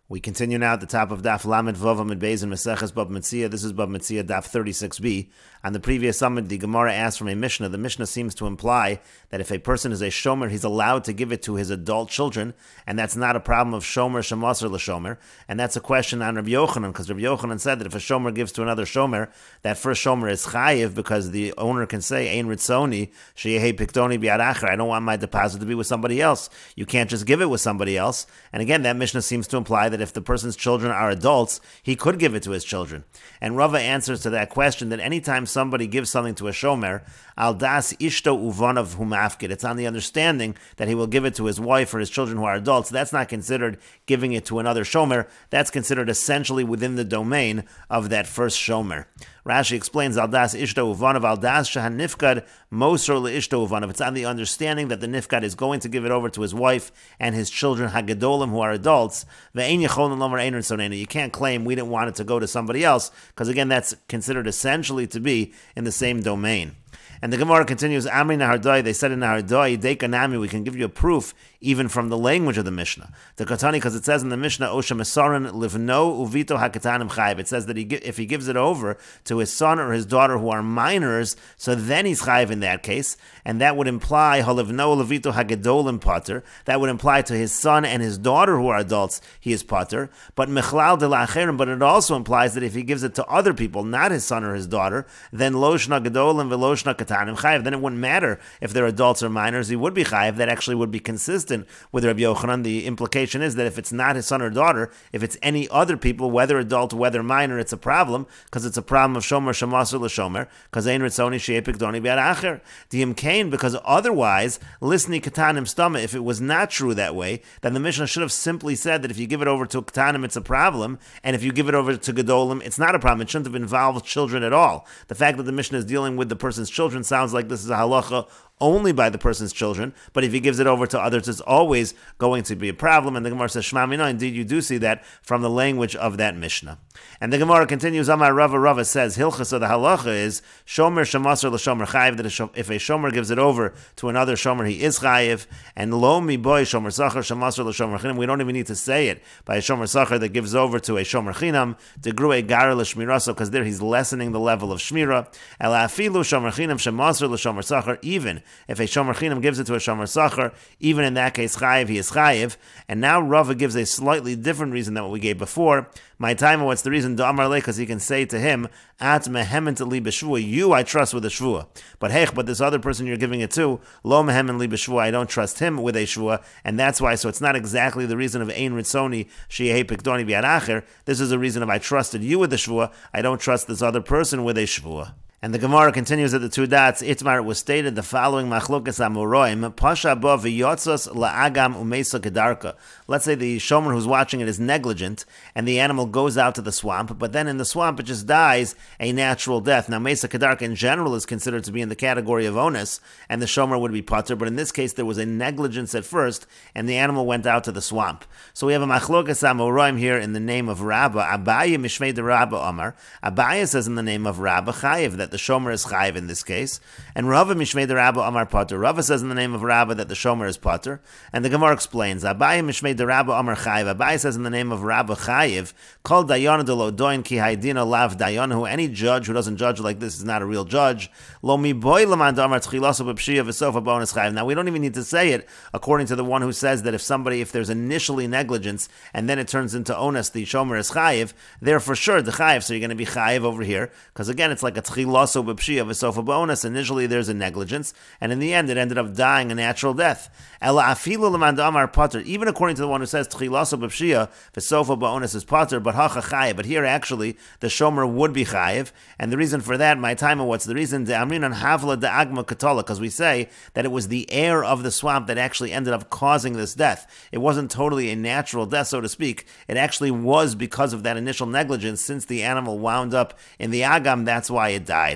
We continue now at the top of Daf Lamed Vav Amid Beis in Meseches Bava Metzia. This is Bava Metzia Daf 36b. On the previous summit, the Gemara asked from a Mishnah. The Mishnah seems to imply that if a person is a shomer, he's allowed to give it to his adult children, and that's not a problem of shomer shemasr l'shomer. And that's a question on Rabbi Yochanan, because Rabbi Yochanan said that if a shomer gives to another shomer, that first shomer is chayiv, because the owner can say, Ein ritzoni sheyehi piktoni bi'ad acher. I don't want my deposit to be with somebody else. You can't just give it with somebody else. And again, that Mishnah seems to imply that if the person's children are adults, he could give it to his children. And Rava answers to that question that anytime somebody gives something to a shomer, al das ishto uvanav humafkid, it's on the understanding that he will give it to his wife or his children who are adults. That's not considered giving it to another shomer. That's considered essentially within the domain of that first shomer. Rashi explains al das ishto uvanav al das shahan nifkad mosor leishto uvanav. It's on the understanding that the nifkad is going to give it over to his wife and his children hagadolim who are adults. You can't claim we didn't want it to go to somebody else, because again, that's considered essentially to be in the same domain. And the Gemara continues, Amri Nahardai, they said in Nahardai, Dekanami, we can give you a proof even from the language of the Mishnah. The Katani, because it says in the Mishnah, Osha Mesaran Livno Uvito Hakatanim Chayiv. It says that if he gives it over to his son or his daughter who are minors, so then he's Chayiv in that case. And that would imply, Halivno Levito Hagadolim Pater. That would imply to his son and his daughter who are adults, he is Pater. But Mechlal de Lacherim, but it also implies that if he gives it to other people, not his son or his daughter, then Loshna Gadolim Veloshna Katanim Chayiv. Then it wouldn't matter if they're adults or minors, he would be Chayiv. That actually would be consistent with Rabbi Yochanan. The implication is that if it's not his son or daughter, if it's any other people, whether adult, whether minor, it's a problem, because it's a problem of shomer shemasr l'shomer, because ein ritzoni sheyeh pikdoni bi'ad acher. Diyim kain, because otherwise, lisni katanim stama, if it was not true that way, then the Mishnah should have simply said that if you give it over to katanim, it's a problem, and if you give it over to gadolim, it's not a problem. It shouldn't have involved children at all. The fact that the Mishnah is dealing with the person's children sounds like this is a halacha only by the person's children, but if he gives it over to others, it's always going to be a problem. And the Gemara says, Shema Mina, indeed you do see that from the language of that Mishnah. And the Gemara continues, Amar Rava says, Hilchas of the halacha is, Shomer Shemasr l'Shomer Chayiv, that if a Shomer gives it over to another Shomer, he is Chayiv, and Lo Mi Boy Shomer Sachar Shemasr l'Shomer Chinam, we don't even need to say it, by a Shomer Sachar that gives over to a Shomer Chinam, to Gru a Gara l'Shmiraso, because there he's lessening the level of Shmira, El Afilu Shomer Chinam Shemasr l'Shomer Sachar, even if a Shomer Chinam gives it to a Shomer Sachar, even in that case, Chayiv, he is Chayiv. And now Rava gives a slightly different reason than what we gave before. My time, what's the reason? Because he can say to him, At mehemen li b'shvua, you I trust with a shvua. But hey, but this other person you're giving it to, lo mehemen li b'shvua, I don't trust him with a shvua, and that's why. So it's not exactly the reason of ein ritzoni sheyehi pikdoni bi'ad acher. This is the reason of I trusted you with a shvua, I don't trust this other person with a shvua. And the Gemara continues at the two dots. Itmar, it was stated the following machlokas amoroim pasha bo v'yotzos la'agam umeisa kedarka. Let's say the shomer who's watching it is negligent, and the animal goes out to the swamp, but then in the swamp it just dies a natural death. Now meisa kedarka in general is considered to be in the category of onus, and the shomer would be pater. But in this case there was a negligence at first, and the animal went out to the swamp. So we have a machlokas amoroim here in the name of Rabba. Abaye mishmei de Rabba Amar. Abaye says in the name of Rabba Chayiv that the shomer is chayiv in this case, and Rava mishmei de Rabba Amar Pater. Rava says in the name of Rabba that the shomer is Pater, and the Gemara explains Abaye mishmei de Rabba Amar Chayiv. Abaye says in the name of Rabba Chayiv, Kol dayan de lo doin ki haydina lav dayan. Who any judge who doesn't judge like this is not a real judge. Lo mi boy leman damar tchilaso b'pshia v'sofa bonus chayiv. Now we don't even need to say it according to the one who says that if there's initially negligence and then it turns into onus, the shomer is chayiv. They're for sure the chayiv. So you're going to be chayiv over here, because again it's like a tchilaso. Also, initially there's a negligence, and in the end it ended up dying a natural death. Even according to the one who says tchilaso b'pshia v'sofa ba'onis is pater, but hacha chayiv. But here actually the shomer would be chayiv, and the reason for that, my time, what's the reason? Because we say that it was the air of the swamp that actually ended up causing this death. It wasn't totally a natural death, so to speak. It actually was because of that initial negligence. Since the animal wound up in the agam, that's why it died.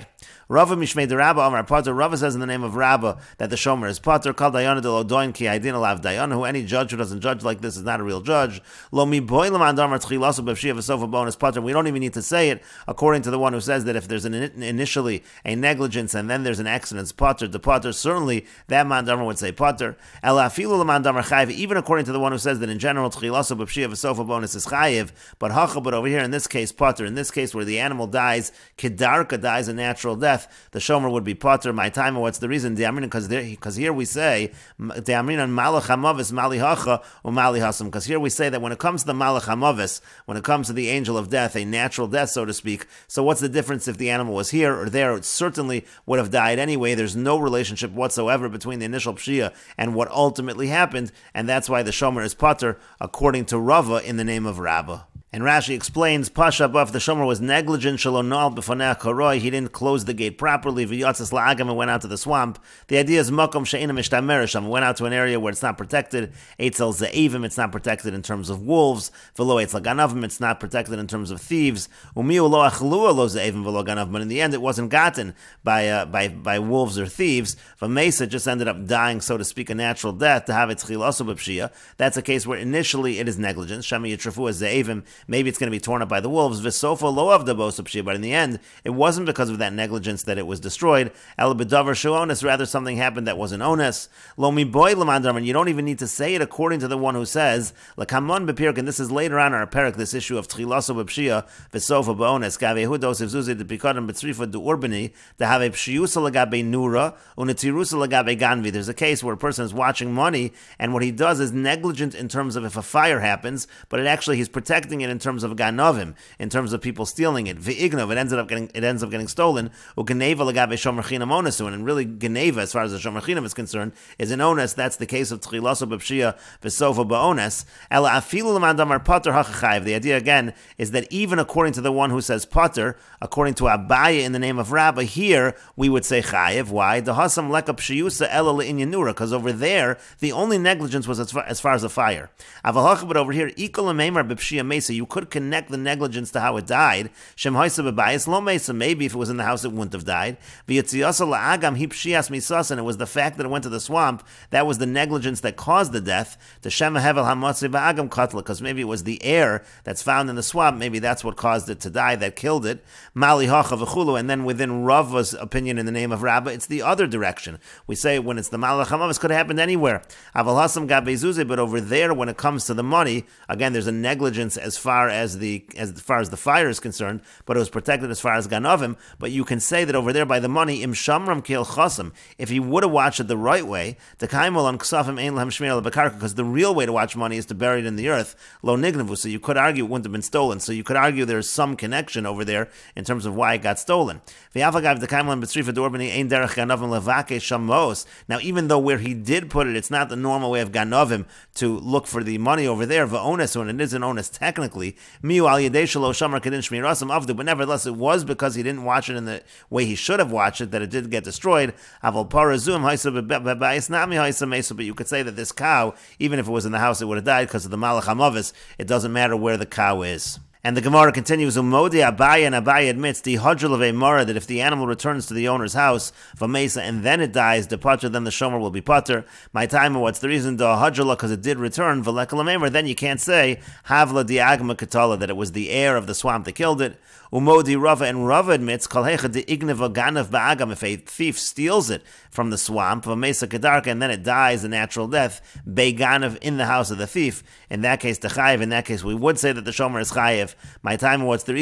Rava Mishmei de Rabba Amar Pater. Rava says in the name of Rabba that the shomer is Pater. Called Dayana de Lodoin Ki Aidin Alav Dayana. Who any judge who doesn't judge like this is not a real judge. Lo Mi Boilam Andamar Tchilasu B'Shia V'Sofa Bonus Pater. We don't even need to say it according to the one who says that if there's initially a negligence and then there's an accident, Pater. The Pater certainly that Mandamar would say Pater. Ela Afilu L'Mandamar Chayiv. Even according to the one who says that in general Tchilasu B'Shia V'Sofa Bonus is Chayiv, but over here in this case Pater. In this case where the animal dies, Kedarka dies a natural death, the shomer would be Pater. My time, what's the reason? Because here we say De'amrinan Malach Hamavis Mali Hacha Umali Hasam. Because here we say that when it comes to the Malach Hamavis, when it comes to the angel of death, a natural death, so to speak. So what's the difference if the animal was here or there? It certainly would have died anyway. There's no relationship whatsoever between the initial pshia and what ultimately happened, and that's why the shomer is Pater, according to Rava in the name of Rabba. And Rashi explains, Pasha Baf, the shomer was negligent, Shalonal B'fanei Koroi, he didn't close the gate properly, V'yotzes La'agam, and went out to the swamp. The idea is Makom She'ina Mishtamer Sham, went out to an area where it's not protected, Eitzel Ze'evim, it's not protected in terms of wolves, V'lo Eitzel Ganavim, it's not protected in terms of thieves, Umiu Lo Achlua Lo Ze'evim V'lo Ganavim, but in the end it wasn't gotten by wolves or thieves. Mesechet just ended up dying, so to speak, a natural death, to have its Chilasu B'Pshia. That's a case where initially it is negligence, Shami Yitrafu Ze'evim, maybe it's going to be torn up by the wolves. V'sofa lo avda bo subshia, but in the end, it wasn't because of that negligence that it was destroyed. El bedavar shu'ones, rather something happened that wasn't onus. Lo mi boy l'mandram, and you don't even need to say it according to the one who says l'kamon bepirk, and this is later on in our parak, this issue of tchilaso b'pshia v'sofa b'ones gavehudos ivzuzi depikadam b'tzrifa du'urbani to have a pshiusa lagabe nura unetirusa lagabe ganvi. There's a case where a person is watching money, and what he does is negligent in terms of if a fire happens, but he's protecting it in terms of ganovim, in terms of people stealing it. V'ignov, it ends up getting stolen. Ugeneva lagabe shomer chinam onesu, and really geneva, as far as the shomer chinam is concerned, is an onus. That's the case of tchilaso b'pshia v'sofa ba'ones. Ela afilu l'mandamar pater hachachayiv. The idea again is that even according to the one who says pater, according to Abaya in the name of Rabba, here we would say chayiv. Why? The hasam leka pshiyusa ela le'inyanura, because over there the only negligence was as far as the fire. Avalach, but over here ikol ameimar b'pshia mesa, you could connect the negligence to how it died. Shem haisa b'bayis lo mesa, maybe if it was in the house it wouldn't have died. V'yatziasa la'agam hi pshias misas, and it was the fact that it went to the swamp that was the negligence that caused the death. To Shem hevel hamatzi ba'agam katla, because maybe it was the air that's found in the swamp, maybe that's what caused it to die, that killed it. Mali hacha v'chulu, and then within Rava's opinion in the name of Rabba, it's the other direction. We say when it's the malach hamavis, could have happened anywhere. Aval hasam gabe zuzi, but over there when it comes to the money, again there's a negligence as far as the fire is concerned, but it was protected as far as ganovim. But you can say that over there by the money, im shamram kil chasam, if he would have watched it the right way, the kaimol on ksafim ein lahem shmir lebekarka, because the real way to watch money is to bury it in the earth, lo nignavu. So you could argue it wouldn't have been stolen. So you could argue there's some connection over there in terms of why it got stolen. Now, even though where he did put it, it's not the normal way of ganovim to look for the money over there, v'ones, when it is an onus technically, but nevertheless it was because he didn't watch it in the way he should have watched it that it did get destroyed. But you could say that this cow, even if it was in the house, it would have died because of the malach hamavis. It doesn't matter where the cow is. And the Gemara continues, Umodi Abaya, and Abaya admits the hudjul of a mara, that if the animal returns to the owner's house, v'mesa, and then it dies, the pater, then the shomer will be pater. My time, what's the reason? The hudjula, because it did return, v'lekalamemer, then you can't say, havla diagma katala, that it was the air of the swamp that killed it. Umodi Rava, and Rava admits, kalhecha de igneva ganav ba'agam, if a thief steals it from the swamp, v'mesa kadarka, and then it dies a natural death, be'ganav, in the house of the thief. In that case, the chayiv, in that case, we would say that the shomer is chayiv. My time, what is the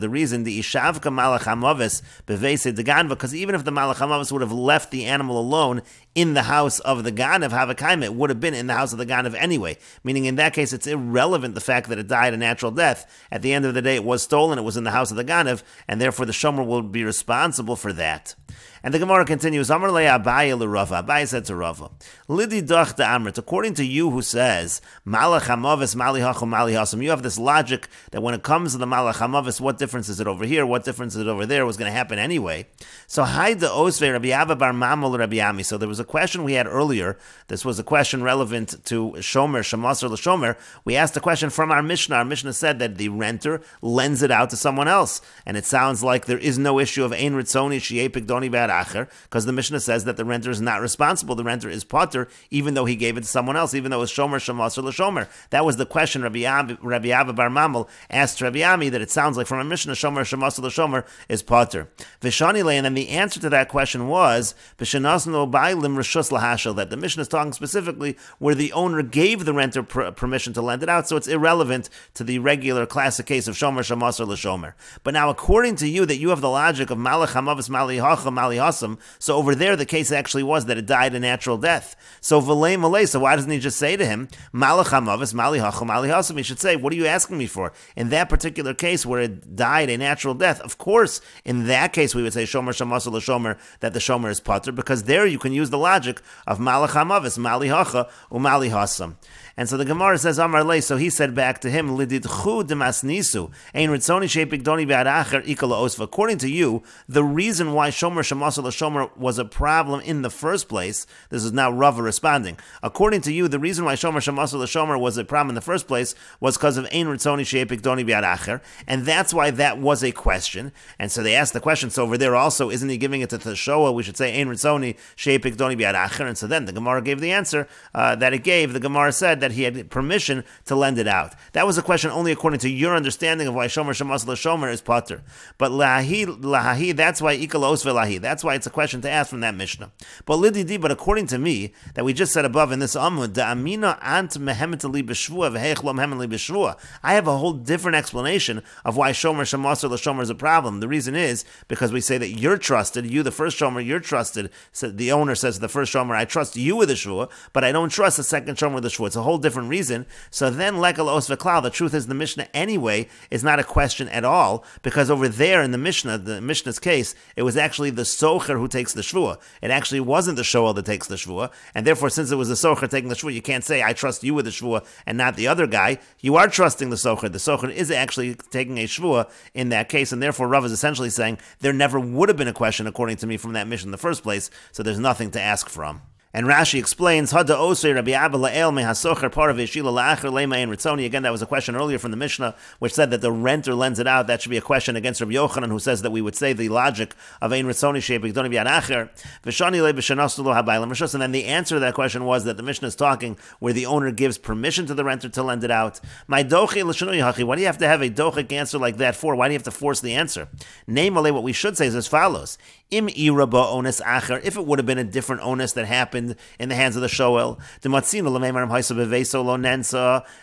reason? The ishavka malach hamavis bevese de ganva, because even if the malach hamavis would have left the animal alone in the house of the ganav havakaim, it would have been in the house of the ganav anyway. Meaning, in that case, it's irrelevant the fact that it died a natural death. At the end of the day, it was stolen. It was in the house of the ganav, and therefore the shomer will be responsible for that. And the Gemara continues, Amar le Abaye l'Rava. Abaye said to Rava, Lidi doch de Amrit, according to you who says, Malach hamavis mali hachum mali hasam, you have this logic that when it comes to the Malach hamavis, what difference is it over here, what difference is it over there, was going to happen anyway. So Haida Osve Rabbi Abba bar Mamel Rabbi Ami. So there was a question we had earlier, this was a question relevant to Shomer, Shemasar l'Shomer. We asked a question from our Mishnah. Our Mishnah said that the renter lends it out to someone else. And it sounds like there is no issue of Ein Ritzoni Shi'ei Pigdoni Ba'ad Acher, because the Mishnah says that the renter is not responsible. The renter is potter, even though he gave it to someone else, even though it's Shomer, Shemasar l'Shomer. That was the question Rabbi Abba bar Mamel asked Rabbi Ami, that it sounds like from a Mishnah, Shomer, Shemasar l'Shomer is potter. Vishani le, and then the answer to that question was, B'shenasnu ba'alim reshus lahashel, that the Mishnah is talking specifically where the owner gave the renter permission to lend it out, so it's irrelevant to the regular classic case of Shomer, Shemasar l'Shomer. But now, according to you, that you have the logic of Malach hamavis mali hacham mali hasam, so over there the case actually was that it died a natural death. So v'lei malei, so why doesn't he just say to him, Malach hamavis mali hacham mali hasam? He should say, what are you asking me for? In that particular case where it died a natural death, of course, in that case we would say Shomer, Shemasar l'Shomer, that the Shomer is potter, because there you can use the logic of Malach hamavis mali hacha umali hasam. And so the Gemara says, Amar le, so he said back to him, Lididchu demasnisu, ein ritzoni she'pigdoni b'ad acher ikala osva. According to you, the reason why Shomer, Shemasar l'Shomer was a problem in the first place, this is now Rava responding, according to you, the reason why Shomer, Shemasar l'Shomer was a problem in the first place was because of ein ritzoni she'pigdoni b'ad acher, and that's why that was a question. And so they asked the question, so over there also, isn't he giving it to the Shoah? We should say ein ritzoni she'pigdoni b'ad acher. And so then the Gemara gave the answer that it gave. The Gemara said that he had permission to lend it out. That was a question only according to your understanding of why Shomer, Shemasar l'Shomer is potter. But lahi, that's why ikal osve lahi. That's why it's a question to ask from that Mishnah. But lididi, but according to me, that we just said above in this Amud, da amina ant mehemet li b'shvua v'heich lo mehemet li b'shvua. I have a whole different explanation of why Shomer, Shemasar l'Shomer is a problem. The reason is because we say that you're trusted. You, the first Shomer, you're trusted. So the owner says to the first Shomer, I trust you with the shvua, but I don't trust the second Shomer with the shvua. It's a whole different reason. So then lekal os v'klal, the truth is the Mishnah anyway is not a question at all, because over there in the Mishnah's case, it was actually the socher who takes the shvua. It actually wasn't the shoel that takes the shvua, and therefore since it was the socher taking the shvua, you can't say I trust you with the shvua and not the other guy. You are trusting the socher. The socher is actually taking a shvua in that case, and therefore Rav is essentially saying there never would have been a question according to me from that Mishnah in the first place, so there's nothing to ask from. And Rashi explains, Hada Osei Rabbi Abba La'el Mehasocher Par of Yeshila La'acher Lema and Ritzoni. Again, that was a question earlier from the Mishnah, which said that the renter lends it out. That should be a question against Rabbi Yochanan, who says that we would say the logic of Ein Ritzoni She'epigdoni B'Yad Acher V'shani Le B'Shanastu Lo Habaylam Rishus. And then the answer to that question was that the Mishnah is talking where the owner gives permission to the renter to lend it out. My dochi l'shanui hachi. Why do you have to have a dochik answer like that for? Why do you have to force the answer? Namely, what we should say is as follows: Im iraba onus acher. If it would have been a different onus that happened in the hands of the shoel,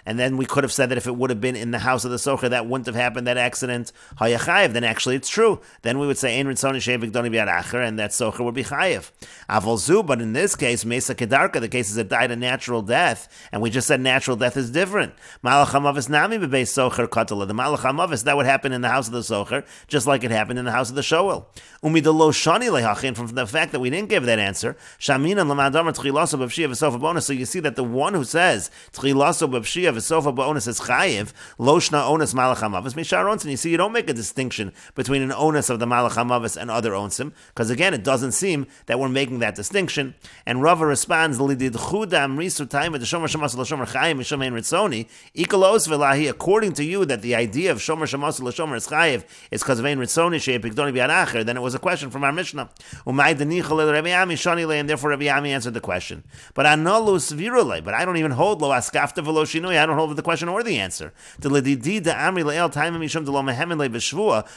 and then we could have said that if it would have been in the house of the socher, that wouldn't have happened, that accident. Then actually it's true. Then we would say and that socher would be chayev. But in this case, mesa kedarka, the case is it died a natural death, and we just said natural death is different. The malach hamavis, that would happen in the house of the socher, just like it happened in the house of the shoel. And from the fact that we didn't give that answer, so you see that the one who says tchilaso b'pshia v'sofa b'onus is chayiv, lo shna onus malach hamavis mishar onsim. You see, you don't make a distinction between an onus of the malach hamavis and other onsim, because again, it doesn't seem that we're making that distinction. And Rava responds, according to you, that the idea of shomer shemasar l'shomer is chayiv is because of ein ritzoni she'epigdoni b'yad acher. Then it was a question from our Mishnah, and therefore Rabbi Ami answered the question. But I don't even hold lo askafta v'lo shinui. I don't hold the question or the answer.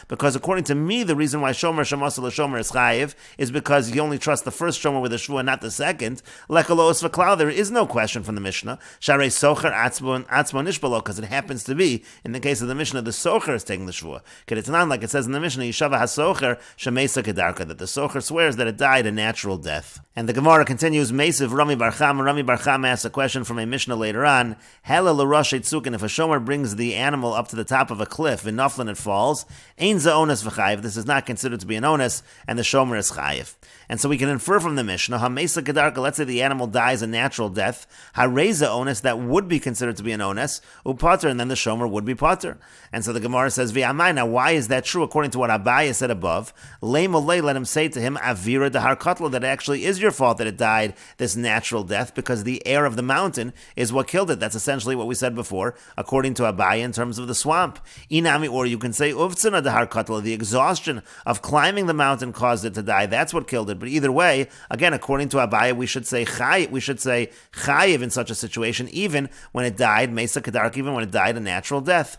Because according to me, the reason why shomer shemasar l'shomer is chayiv is because you only trust the first shomer with the shvua, not the second. There is no question from the Mishnah. Because it happens to be in the case of the Mishnah, the socher is taking the shvua. It's not like it says in the Mishnah, Yishava hasocher shemesa kedarka, that the socher swears that it died a natural death. And the Gemara continues. continues, Mesiv Rami Bar Chama. Rami Bar Chama asks a question from a Mishnah later on. Hela l'rosh tzukin, if a shomer brings the animal up to the top of a cliff, in Naflin it falls, ein za ones v'chayiv, this is not considered to be an onus, and the shomer is chayiv. And so we can infer from the Mishnah, ha-mesa kedarka, let's say the animal dies a natural death, ha-reza onus, that would be considered to be an onus, upater, and then the shomer would be pater. And so the Gemara says, v'amai, now why is that true? According to what Abaya said above, lei molei, let him say to him, avira dahar katla, that it actually is your fault that it died this natural death, because the air of the mountain is what killed it. That's essentially what we said before, according to Abaya, in terms of the swamp. Inami, or you can say, uvtzana dahar katla, the exhaustion of climbing the mountain caused it to die. That's what killed it. But either way, again, according to Abaya, we should say chayiv in such a situation, even when it died, mesa kedarka, even when it died a natural death.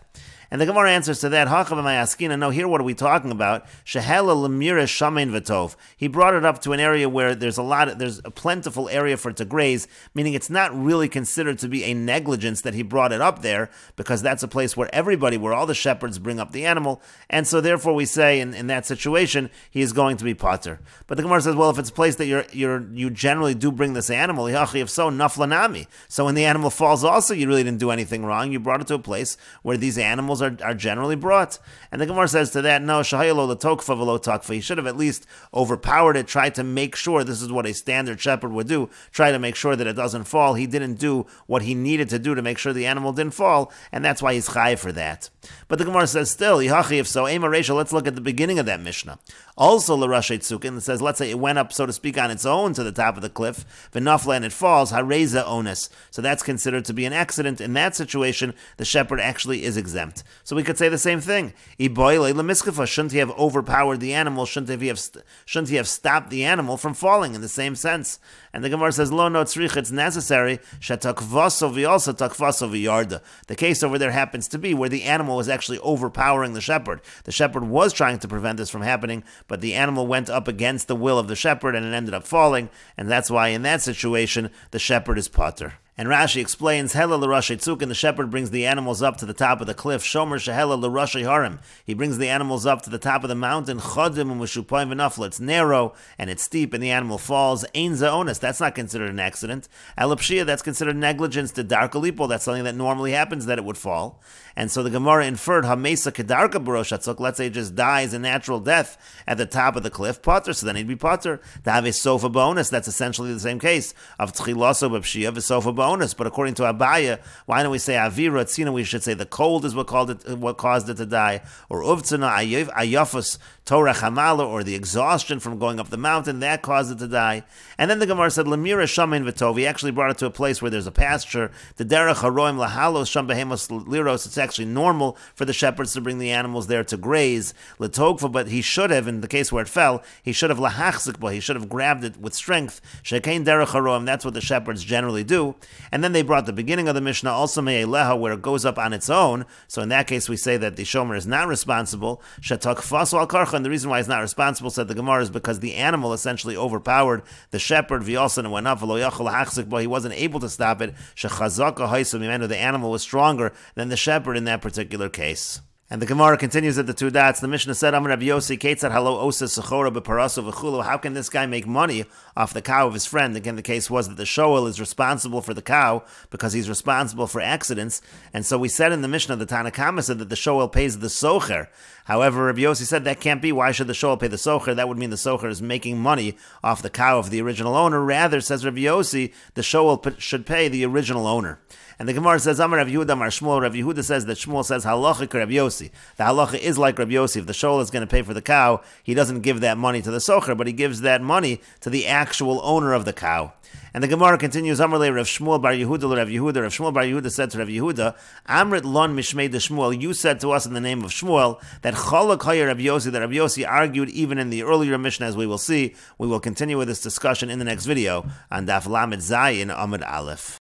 And the Gemara answers to that, no, here what are we talking about? Shehela lemira shamein v'tov. He brought it up to an area where there's a plentiful area for it to graze, meaning it's not really considered to be a negligence that he brought it up there, because that's a place where all the shepherds bring up the animal, and so therefore we say in that situation, he is going to be pater. But the Gemara says, well, if it's a place that you generally do bring this animal, if so, naflanami. So when the animal falls also, you really didn't do anything wrong. You brought it to a place where these animals are generally brought. And the Gemara says to that, no, shahayalo l'tokfa v'lo takfa. He should have at least overpowered it, tried to make sure, this is what a standard shepherd would do, try to make sure that it doesn't fall. He didn't do what he needed to do to make sure the animal didn't fall, and that's why he's chayiv for that. But the Gemara says still, if so, Ema Reisha, let's look at the beginning of that Mishnah. Also, l'rashay tzukin, it says, let's say it went up, so to speak, on its own to the top of the cliff, v'nafla, and it falls, hareza onus. So that's considered to be an accident. In that situation, the shepherd actually is exempt. So we could say the same thing. Shouldn't he have overpowered the animal? Shouldn't he have stopped the animal from falling in the same sense? And the Gemara says, lo no tzrich, it's necessary, shetakvaso v'alsa takvaso v'yarda. The case over there happens to be where the animal was actually overpowering the shepherd. The shepherd was trying to prevent this from happening, but the animal went up against the will of the shepherd and it ended up falling, and that's why in that situation, the shepherd is pater. And Rashi explains, Hela l'rashay tzukin, the shepherd brings the animals up to the top of the cliff. Shomer shehela l'rashay harim. He brings the animals up to the top of the mountain. Chodim u'meshupayim v'nafla. It's narrow and it's steep and the animal falls. Ein za'onis. That's not considered an accident. Elapshia, that's considered negligence. To darka lipo, that's something that normally happens, that it would fall. And so the Gemara inferred, Hamesa kedarka barosh hatzuk. Let's say it just dies a natural death at the top of the cliff. Pater, so then he'd be pater. To have a sofa bonus, that's essentially the same case of tchilaso b'pshia v'sofa bonus. But according to Abaya, why don't we say avira tzina? We should say the cold is what caused it to die, or uvtzana ayafus torah chamala, or the exhaustion from going up the mountain that caused it to die. And then the Gemara said lemira shamein v'tov. He actually brought it to a place where there's a pasture. The derech haroim lahalos sham behemos liros. It's actually normal for the shepherds to bring the animals there to graze. L'togva, but he should have, in the case where it fell, he should have lahachzikba. He should have grabbed it with strength. Shekein derech haroim. That's what the shepherds generally do. And then they brought the beginning of the Mishnah, also me'eleha, where it goes up on its own. So in that case, we say that the shomer is not responsible. Shetak fasu al karcha, and the reason why he's not responsible, said the Gemara, is because the animal essentially overpowered the shepherd. V'yalsan went up, v'lo yachol hachzik, but he wasn't able to stop it. Shechazaka haisu mimenu, the animal was stronger than the shepherd in that particular case. And the Gemara continues at the two dots. The Mishnah said, Amar Rabbi Yossi, Ketzad halo osa sechora beparaso v'chulu. How can this guy make money off the cow of his friend? Again, the case was that the shoel is responsible for the cow because he's responsible for accidents. And so we said in the Mishnah, the Tanakama said that the shoel pays the socher. However, Rabbi Yossi said that can't be. Why should the shoel pay the socher? That would mean the socher is making money off the cow of the original owner. Rather, says Rabbi Yossi, the shoel should pay the original owner. And the Gemara says, Amar Rav Yehuda, Amar Shmuel. Rav Yehuda says that Shmuel says halacha Rav Yossi. The halacha is like Rav Yossi. If the shoel is going to pay for the cow, he doesn't give that money to the socher, but he gives that money to the actual owner of the cow. And the Gemara continues, Amrle Rav Shmuel bar Yehuda Rav Yehuda. Rav Shmuel bar Yehuda said to Rav Yehuda, Amrit lon mishmei de Shmuel. You said to us in the name of Shmuel that cholak hayir Rav Yossi, that Rav Yossi argued even in the earlier Mishnah, as we will see. We will continue with this discussion in the next video on Daf Lamed Zayin Amud Aleph.